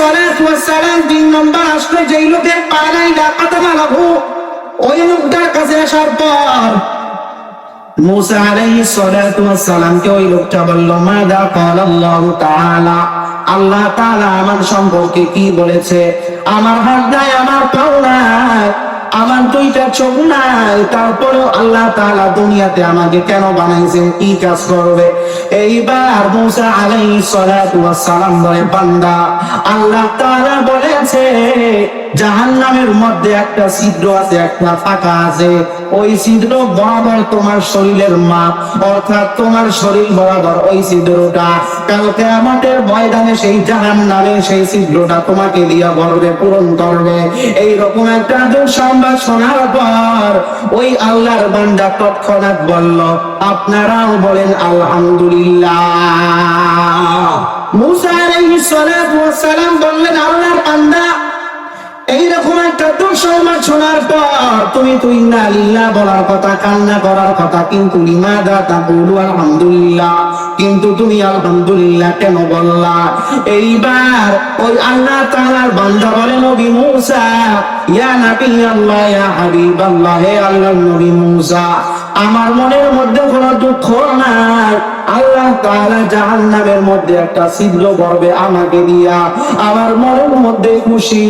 সালাতু ওয়াস সালাম 3 নম্বর আসলো যেই লোকের পা নাই লাকাতামা লাহু, ওই লোকটার কাছে আসার পর মুসা আলাইহিস সালাতু ওয়াস সালামকে ওই লোকটা বলল, মাদা ক্বালা আল্লাহু তাআলা, আল্লাহ তাআলা আমার সম্পর্কে কি বলেছে? আমার হাত নাই, আমার পাও নাই, আমার দুইটা চোখ নাই, তারপরেও আল্লাহ তাআলা দুনিয়াতে আমাকে কেন বানাইছেন, কি কাজ করবে? এইবার মুসা আলাইহিস সালাতু ওয়াস সালাম বলে, বান্দা, আল্লাহ তাআলা বলেছে জাহান্নামের মধ্যে একটা ছিদ্র আছে, একটা ফাঁকা আছে, ওই ছিদ্র বরাবর তোমার শরীরের মাপ, অর্থাৎ তোমার শরীর বরাবর ওই ছিদ্রটা, কাল কিয়ামতের ময়দানে সেই জাহান্নামে সেই ছিদ্রটা তোমাকে দিয়া ভরবে, পূরণ করবে। এইরকম একটা দুঃসংবাদ শোনার পর ওই আল্লাহর বান্দা তৎক্ষণাৎ বলল, আপনারাও বলেন আলহামদুলিল্লাহ। মুসা আলাইহিস সালাতু ওয়াস সালাম বললেন, আল্লাহর বান্দা, এইরকম একটা দুঃসংবাদ শোনার পর তুমি তো ইন্না লিল্লাহ বলার কথা, কান্না করার কথা, কিন্তু লিমাযা তাকুলু আলহামদুলিল্লাহ, কিন্তু তুমি আলহামদুলিল্লাহ কেন বললা? এইবার ওই আল্লাহ তাআলার বান্দা বলে, নবী মুসা, ইয়া নবী আল্লাহ, ইয়া হাবিবাল্লাহ, হে আল্লাহর নবী মুসা, আমার মনের মধ্যে কোনো দুঃখ নাই, আল্লাহ তাআলা জাহান্নামের মধ্যে একটা ছিদ্র করবে আমাকে দিয়া, আমার মনের মধ্যে খুশি।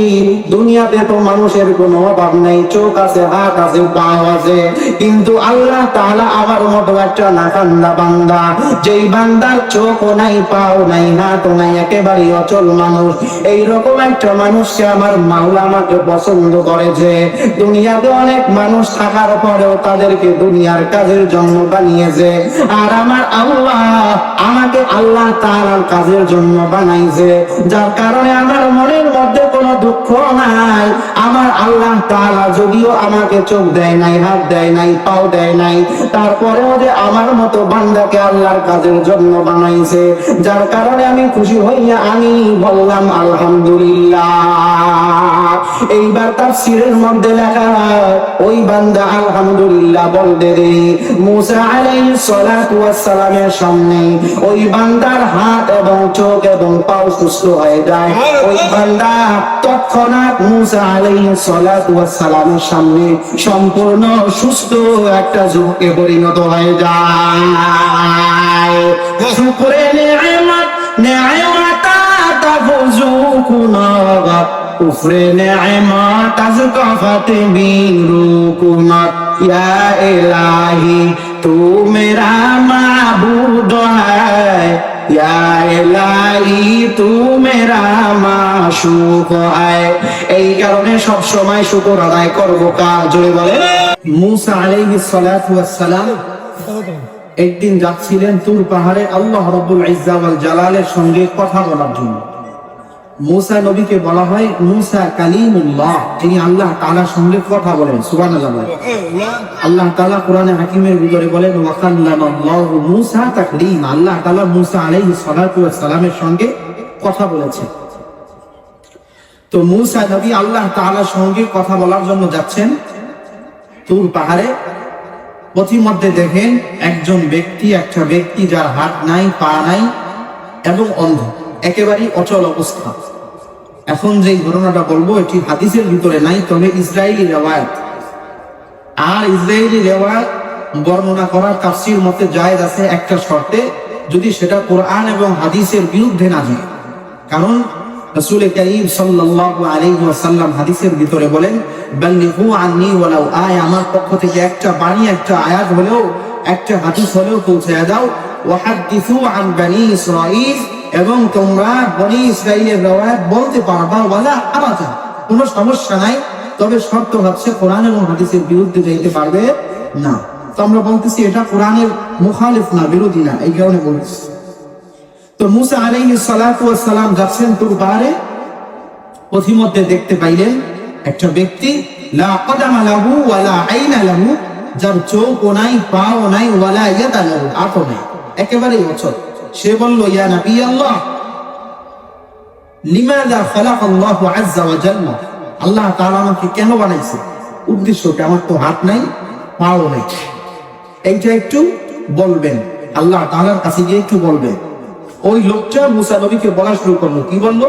দুনিয়াতে তো মানুষের কোনো অভাব নেই, চোখ আছে, হাত আছে, পা আছে, কিন্তু আল্লাহ তাআলা আমার মতো একটা নাকান্দা বান্দা, যেই বান্দার চোখও নাই, পাও নাই, হাতও নাই, একেবারে অচল মানুষ, এইরকম একটা মানুষকে আমার মাওলা আমাকে পছন্দ করেছে। দুনিয়াতে অনেক মানুষ থাকার পরেও তাদেরকে দুনিয়ার কাজের জন্য বানিয়েছে, আর আমার আল্লাহ আমাকে আল্লাহ তাআলার কাজের জন্য বানাইছে, যার কারণে আমার মনের মধ্যে কোনো দুঃখ নাই। আমার আল্লাহ তাআলা যদিও আমাকে চোখ দেয় নাই, হাত দেয় নাই, পাও দেয় নাই, তারপরেও যে আমার মতো বান্দাকে আল্লাহর কাজের জন্য বানাইছে, যার কারণে আমি খুশি হইয়া আমি বললাম আলহামদুলিল্লাহ। এইবার তাফসীরের মধ্যে লেখা, ওই বান্দা আলহামদুলিল্লাহ বলতে দেরি মুসা আলাইহিস সালাতু ওয়াস সালামের সামনে ওই বান্দার হাত এবং চোখ এবং পাও সুস্থ হয়ে যায়। ওই বান্দা তৎক্ষণাৎ মুসা আলাইহিস সালাতু ওয়াস সালামের সামনে সম্পূর্ণ সুস্থ একটা যুবকে পরিণত হয়ে যায়। শুকরে নিয়ামত নিয়ামতা তাফুজুকুনা, কুফরে নিয়ামত আজকাফাতে বিরুকুনা, ইয়া ইলাহি তু মেরা মাবুদ হ্যায়, ইয়া ইলাহি তু মেরা মাশুক হ্যায়। এই কারণে সব সময় শুকর আদায় করবো কার, জোরে বলে। মুসা আলাইহিস সালাতু ওয়াস সালাম একদিন যাচ্ছিলেন তুর পাহাড়ে আল্লাহ রাব্বুল ইজ্জা ওয়াল জালালের সঙ্গে কথা বলার জন্য। মুসা নবীকে বলা হয় মুসা কালিমুল্লাহ, তিনি আল্লাহ তাআলার সঙ্গে কথা বলেন। সুবহানাল্লাহ। আল্লাহ তাআলা কোরআনে হাকিমের ভিতরে বলেন, ওয়া কাল্লামাল্লাহু মুসা তাকলিমা, আল্লাহ তাআলা মুসা আলাইহিস সালাতু ওয়াস সালামের সঙ্গে কথা বলেছেন। তো মুসা নবী আল্লাহ তাআলার সঙ্গে কথা বলার জন্য যাচ্ছেন তুর পাহাড়ে। পথিমধ্যে দেখেন একটা ব্যক্তি যার হাত নাই, পা নাই এবং অন্ধ, একেবারেই অচল অবস্থা। এখন যে ঘটনাটা বলবো এটি হাদিসের ভিতরে নাই, তবে ইসরায়েলি রিওয়ায়াত, আর ইসরায়েলি রিওয়ায়াত বর্ণনা করার তাফসীর মতে জায়েজ আছে একটা শর্তে, যদি সেটা কোরআন এবং হাদিসের বিরুদ্ধে না যায়। কারণ রাসূল কারীম সাল্লাল্লাহু আলাইহি ওয়াসাল্লাম হাদিসের ভিতরে বলেন, বাল্লিগু আন্নী ওয়ালাউ আয়া, আমার পক্ষ থেকে একটা বাণী, একটা আয়াত হলেও, একটা হাদিস হলেও পৌঁছে দাও। ওয়াহাদ্দিসু আন বনি ইসরাঈল, এবং তোমরা বনি ইসরাইলের রিওয়ায়াত বলতে পারবা, ওয়ালা আবাতা, কোনো সমস্যা নাই, তবে শর্ত হচ্ছে কোরআন এবং হাদিসের বিরুদ্ধে যাইতে পারবে না। তো আমরা বলতেছি এটা কোরআনের মুখালিফ না, বিরোধী না, এই কারণে বলছি। তো মুসা আলাইহিস সালাতু ওয়াস সালাম যাচ্ছেন তুর পাহাড়ে, পথিমধ্যে দেখতে পাইলেন একটা ব্যক্তি, লা কদামা লাহু ওয়ালা আইনা লাহু, যার চোখও নাই, পাও নাই, ওয়ালা ইয়াদা লাহু, হাতও নাই, একেবারেই অচল। সে বলল, ইয়া নবী আল্লাহ, লিমাযা খালাকাল্লাহু আযযা ওয়া জাল্লা, আল্লাহ তাআলা আমাকে কেন বানাইছে, উদ্দেশ্যটা, আমার তো হাত নাই, পাও নাই, এইটা একটু বলবেন, আল্লাহ তাআলার কাছে গিয়ে একটু বলবেন। ওই লোকটা মুসা নবীকে বলা শুরু করলো, কি বললো?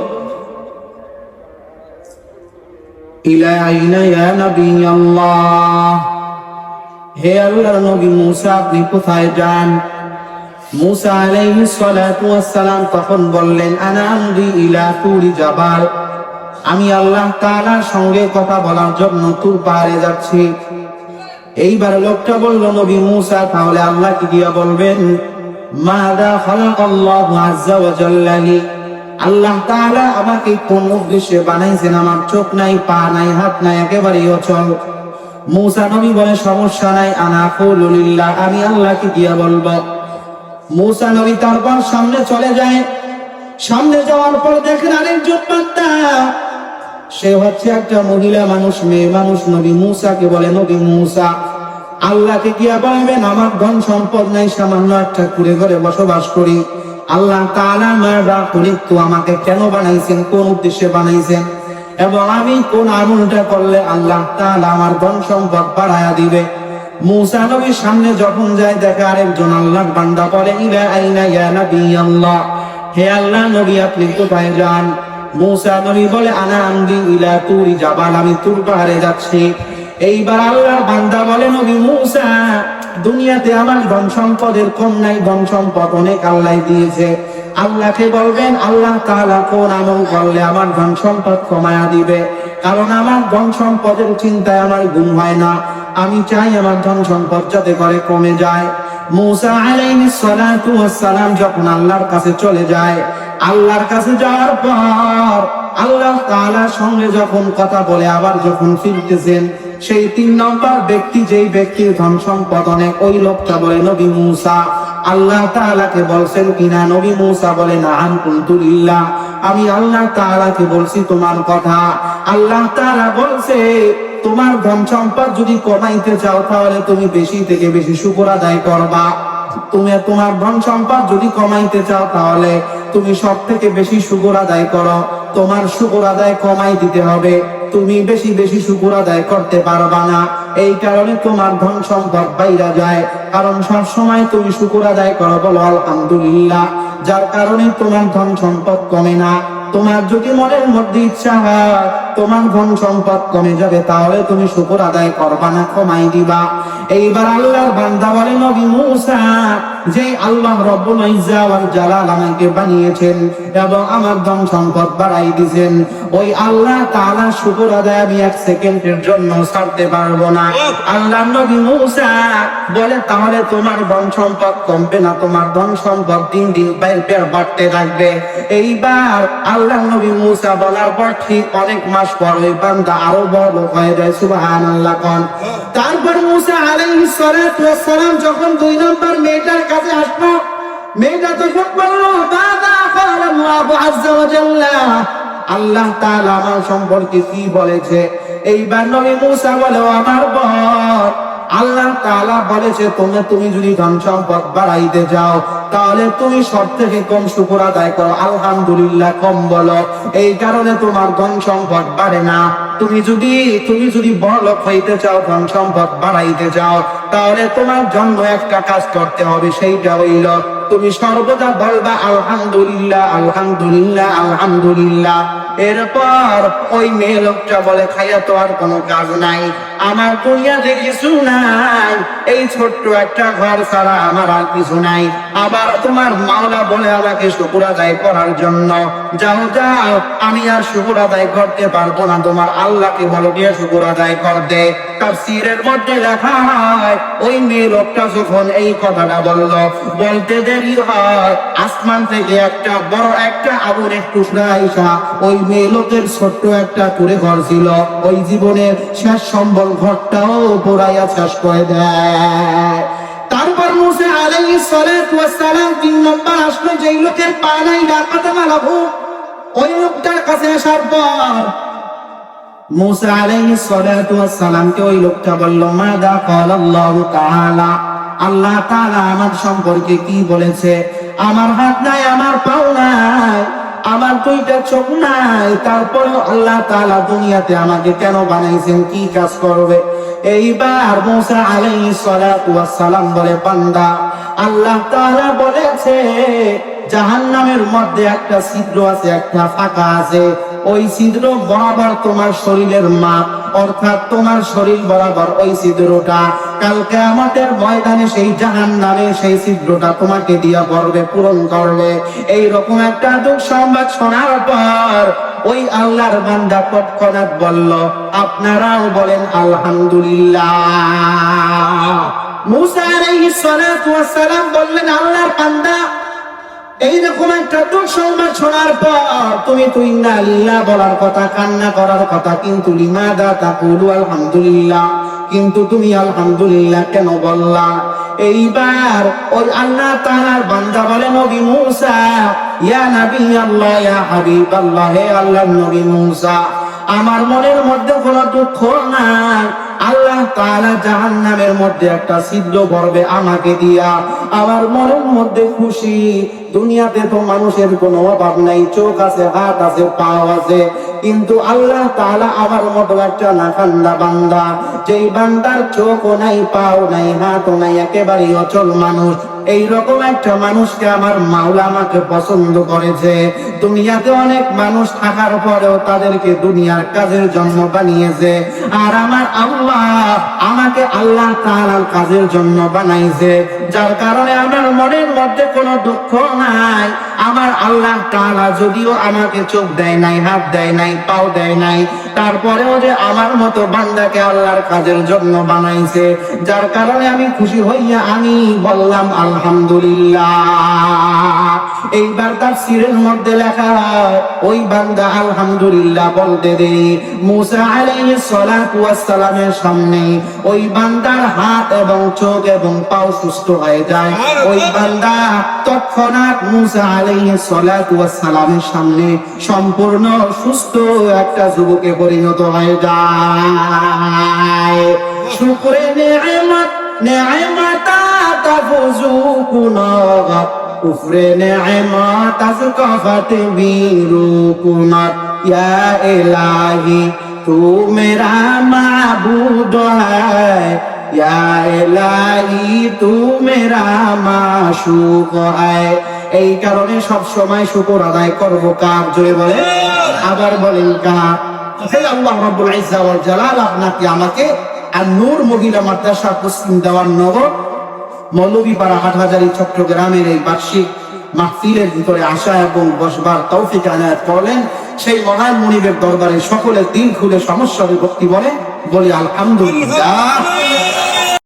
ইলা আইনা ইয়া নবী আল্লাহ, হে আল্লাহর নবী মুসা আপনি কোথায় যান? মুসা আলাইহিস সালাতু ওয়াস সালাম তখন বললেন, আনা আমদি ইলা তুরি জাবাল, আমি আল্লাহ তাআলার সঙ্গে কথা বলার জন্য তুর পাহাড়ে যাচ্ছি। এইবার লোকটা বলল, নবী মুসা তাহলে আল্লাহকে গিয়া বলবেন, মাযা খালাকাল্লাহু আযজা ওয়া জাল্লা লি, আল্লাহ তাআলা আমাকে কোন উদ্দেশ্যে বানাইছেন? আমার চোখ নাই, পা নাই, হাত নাই, একেবারেই অচল। মুসা নবী বলে, সমস্যা নাই, আনা আকুলু লিল্লাহ, আমি আল্লাহকে গিয়া বলবো। মুসা নবী তারপর সামনে চলে যায়। সামনে যাওয়ার পর দেখেন আরেকজন বান্দা, সে হচ্ছে একটা মহিলা মানুষ, মেয়ে মানুষ। নবী মুসাকে বলে, নবী মুসা আল্লাহকে গিয়া বলবেন, আমার ধন সম্পদ নাই, সামান্য একটা কুড়ে ঘরে বসবাস করি। আল্লাহ তাআলা মাযা খুলিকতু, আমাকে কেন বানাইছেন, কোন উদ্দেশ্যে বানাইছেন, এবং আমি কোন আমলটা করলে আল্লাহ তাআলা আমার ধন সম্পদ বাড়ায়া দিবে। মুসা নবীর সামনে যখন যায়, দেখে আরেকজন আল্লাহর বান্দা বলে, ইলা আইনা ইয়া নবী আল্লাহ, হে আল্লাহ নবী আপনি কোথায় যান? মুসা নবী বলে, আনা আমদি ইলা তুরি জাবাল, আমি তুর পাহাড়ে যাচ্ছি। এইবার আল্লাহর বান্দা বলে, নবী মুসা দুনিয়াতে আমার ধন সম্পদের কম নাই, ধন সম্পদ অনেক আল্লাহ দিয়েছে। আল্লাহকে বলবেন, আল্লাহ তাআলা কোন আমল করলে আমার ধন সম্পদ কমায়া দিবে, কারণ আমার ধন সম্পদের চিন্তায় আমার ঘুম হয় না। আমি চাই আমার ধন সম্পদ যাতে করে কমে যায়। মুসা আলাইহিস সালাতু ওয়াস সালাম যখন আল্লাহর কাছে চলে যায়, আল্লাহর কাছে যাওয়ার পর আল্লাহ তাআলার সঙ্গে যখন কথা বলে আবার যখন ফিরতেছেন, সেই 3 নম্বর ব্যক্তি, যেই ব্যক্তির ধন সম্পদ অনেক, ওই লোকটা বলে, নবী মুসা আল্লাহ তাআলাকে বলছেন কিনা? নবী মুসা বলে, নাআম কুনতু লিল্লাহ, আমি আল্লাহ তাআলাকে বলছি তোমার কথা। আল্লাহ তাআলা বলছে, তোমার ধন সম্পদ যদি কমাইতে চাও তাহলে তুমি বেশি থেকে বেশি শুকর আদায় করবা। তুমি তোমার ধন সম্পদ যদি কমাইতে চাও তাহলে তুমি সব থেকে বেশি শুকর আদায় করো। তোমার শুকর আদায় কমাই দিতে হবে, তুমি বেশি বেশি শুকর আদায় করতে পারবা না। এই কারণে তোমার ধন সম্পদ বাইরা যায়, কারণ সব সময় তুমি শুকর আদায় করো, বলো আলহামদুলিল্লাহ, যার কারণে তোমার ধন সম্পদ কমে না। তোমার যদি মনের মধ্যে ইচ্ছা হয় তোমার ধন সম্পদ কমে যাবে, তাহলে তুমি শুকর আদায় করবা না, কমাই দিবা। এইবার আল্লাহর বান্দা বলে, নবী মুসা যে আল্লাহ রব্বুল ইজ্জা ওয়াল জালাল আমাকে বানিয়েছেন এবং আমার ধন সম্পদ বাড়াই দিয়েছেন, ওই আল্লাহ তাআলা শুকর আদায় আমি 1 সেকেন্ডের জন্য ছাড়তে পারবো না। আল্লাহর নবী মুসা বলে, তাহলে তোমার ধন সম্পদ কমবে না, তোমার ধন সম্পদ দিন দিন বাড়তে থাকবে। এইবার আল্লাহর নবী মুসা বলার পর ঠিক অনেক মাস পর ওই বান্দা আরো বড় হয়ে যায়, সুবহানাল্লাহ কোন। তারপর মুসা আলাইহিস সালাতু ওয়াস সালাম যখন 2 নম্বর মেয়েটার কাছে আসলো, মেয়েটা তখন বলল, দাদা আল্লাহু আযজা ওয়া জাল্লা, আল্লাহ তাআলা আমার সম্পর্কে কি বলেছে? এইবার নবী মুসা বলে, আমার বর, আল্লাহ তাআলা বলেছে তুমি যদি ধন সম্পদ বাড়াইতে যাও তাহলে তুমি সব থেকে কম শুকর আদায় করো, আলহামদুলিল্লাহ কম বলো, এই কারণে তোমার ধন সম্পদ বাড়ে না। তুমি যদি বড়লোক হইতে চাও, ধন সম্পদ বাড়াইতে চাও, তাহলে তোমার জন্য একটা কাজ করতে হবে, সেইটা হইল তুমি সর্বদা বলবা আলহামদুলিল্লাহ আলহামদুলিল্লাহ আলহামদুলিল্লাহ। এরপর ওই মেয়ে লোকটা বলে, খাইয়া তো আর কোনো কাজ নাই, আমার দুনিয়াতে কিছু নাই, এই ছোট্ট একটা ঘর ছাড়া আমার আর কিছু নাই। আবার তোমার মাওলা বলে আমাকে শুকর আদায় করার জন্য, যাও যাও, আমি আর শুকর আদায় করতে পারবো না, তোমার আল্লাহকে বলো গিয়ে শুকর আদায় করতে। তাফসীরের মধ্যে লেখা হয়, ওই মেয়ে লোকটা যখন এই কথাটা বলতে দেরি হয়, আসমান থেকে একটা বড় একটা আগুনের টুকরা আইসা ওই মেয়ে লোকের ছোট্ট একটা কুঁড়ে ঘর ছিল, ওই জীবনের শেষ সম্বল ঘরটাও পোড়াইয়া শেষ করে দেয়। তারপর মুসা আলাইহিস সালাতু ওয়াস সালাম 3 নম্বর আসলো, যেই লোকের পা নাই, ডাকাতে মালাবো, ওই লোকটার কাছে আসার পর মুসা আলাইহিস সালাতু ওয়াস সালামকে ওই লোকটা বলল, মাযা ক্বালাল্লাহু তাআলা, আল্লাহ তাআলা আমার সম্পর্কে কি বলেছে? আমার হাত নাই, আমার পাও নাই, আমার 2টা চোখ নাই, তারপরেও আল্লাহ তাআলা দুনিয়াতে আমাকে কেন বানাইছেন, কি কাজ করবে? এইবার মুসা আলাইহিস সালাতু ওয়াস সালাম বলে, বান্দা, আল্লাহ তাআলা বলেছে জাহান্নামের মধ্যে একটা ছিদ্র আছে, একটা ফাঁকা আছে, ওই ছিদ্র বরাবর তোমার শরীরের মাপ, অর্থাৎ তোমার শরীর বরাবর ওই ছিদ্রটা কাল কিয়ামতের ময়দানে সেই জাহান্নামে সেই ছিদ্রটা তোমাকে দিয়া পড়বে, পূরণ করবে। এইরকম একটা দুঃসংবাদ শোনার পর ওই আল্লাহর বান্দা তৎক্ষণাৎ বলল, আপনারাও বলেন আলহামদুলিল্লাহ। মুসা আলাইহিস সালাতু ওয়াস সালাম বললেন, আল্লাহর বান্দা, এইরকম একটা দুঃসংবাদ শোনার পর তুমি তো ইন্না লিল্লাহ বলার কথা, কান্না করার কথা, কিন্তু লিমাদা তাকুলু আলহামদুলিল্লাহ, কিন্তু তুমি আলহামদুলিল্লাহ কেন বললা? এইবার ওই আল্লাহ তাআলার বান্দা বলে, নবী মুসা, ইয়া নবী আল্লাহ, ইয়া হাবিব আল্লাহ, হে আল্লাহর নবী মুসা, আমার মনের মধ্যে কোনো দুঃখ নাই। আল্লাহ তাআলা জাহান্নামের মধ্যে একটা ছিদ্র ভরবে আমাকে দিয়া, আমার মনের মধ্যে খুশি। দুনিয়াতে তো মানুষের কোনো অভাব নাই, চোখ আছে, হাত আছে, পাও আছে, কিন্তু আল্লাহ তাআলা আমার মতো একটা নাকান্দা বান্দা, যেই বান্দার চোখও নাই, পাও নাই, হাতও নাই, একেবারে অচল মানুষ, এইরকম একটা মানুষকে আমার মাওলা আমাকে পছন্দ করেছে। দুনিয়াতে অনেক মানুষ থাকার পরেও তাদেরকে দুনিয়ার কাজের জন্য বানিয়েছে, আর আমার আল্লাহ আমাকে আল্লাহ তাআলার কাজের জন্য বানাইছে, যার কারণে আমার মনের মধ্যে কোনো দুঃখ নাই। আমার আল্লাহ তাআলা যদিও আমাকে চোখ দেয় নাই, হাত দেয় নাই, পাও দেয় নাই, তারপরেও যে আমার মতো বান্দাকে আল্লাহর কাজের জন্য বানাইছে, যার কারণে আমি খুশি হইয়া আমি বললাম আলহামদুলিল্লাহ। এইবার তাফসীরের মধ্যে লেখা হয়, ওই বান্দা আলহামদুলিল্লাহ বলতে দেরি মুসা আলাইহিস সালাতু ওয়াস সালামের সামনে ওই বান্দার হাত এবং চোখ এবং পাও সুস্থ হয়ে যায়। ওই বান্দা তৎক্ষণাৎ মুসা আলাইহিস সালাতু ওয়াস সালামের সামনে সম্পূর্ণ সুস্থ একটা যুবকে পরিণত হয়ে যায়। শুকরে নেয়ামত নেয়ামতা তাফুজুকুনা, কুফরে নেয়ামত আজকাফাত বিরুকুনা, ইয়া ইলাহি তু মেরা মাবুদ হ্যায়, ইয়া ইলাহি তু মেরা মাশুক হ্যায়। এই কারণে সব সময় শুকর আদায় করবো কার? জোরে বলে, আবার বলেন কার? হে আল্লাহ রাব্বুল ইজ্জা ওয়াল জালাল, আপনাকে আমাকে আর নূর মহিলা মাদ্রাসা পশ্চিম দেওয়ান নগর মৌলভীপাড়া হাটহাজারী চট্টগ্রামের এই বার্ষিক মাহফিলের ভিতরে আসা এবং বসবার তৌফিক আনায়াত করলেন। সেই মহান মুনিবের দরবারে সকলের দিল খুলে সমস্যা বিভক্তি বলে আলহামদুলিল্লাহ।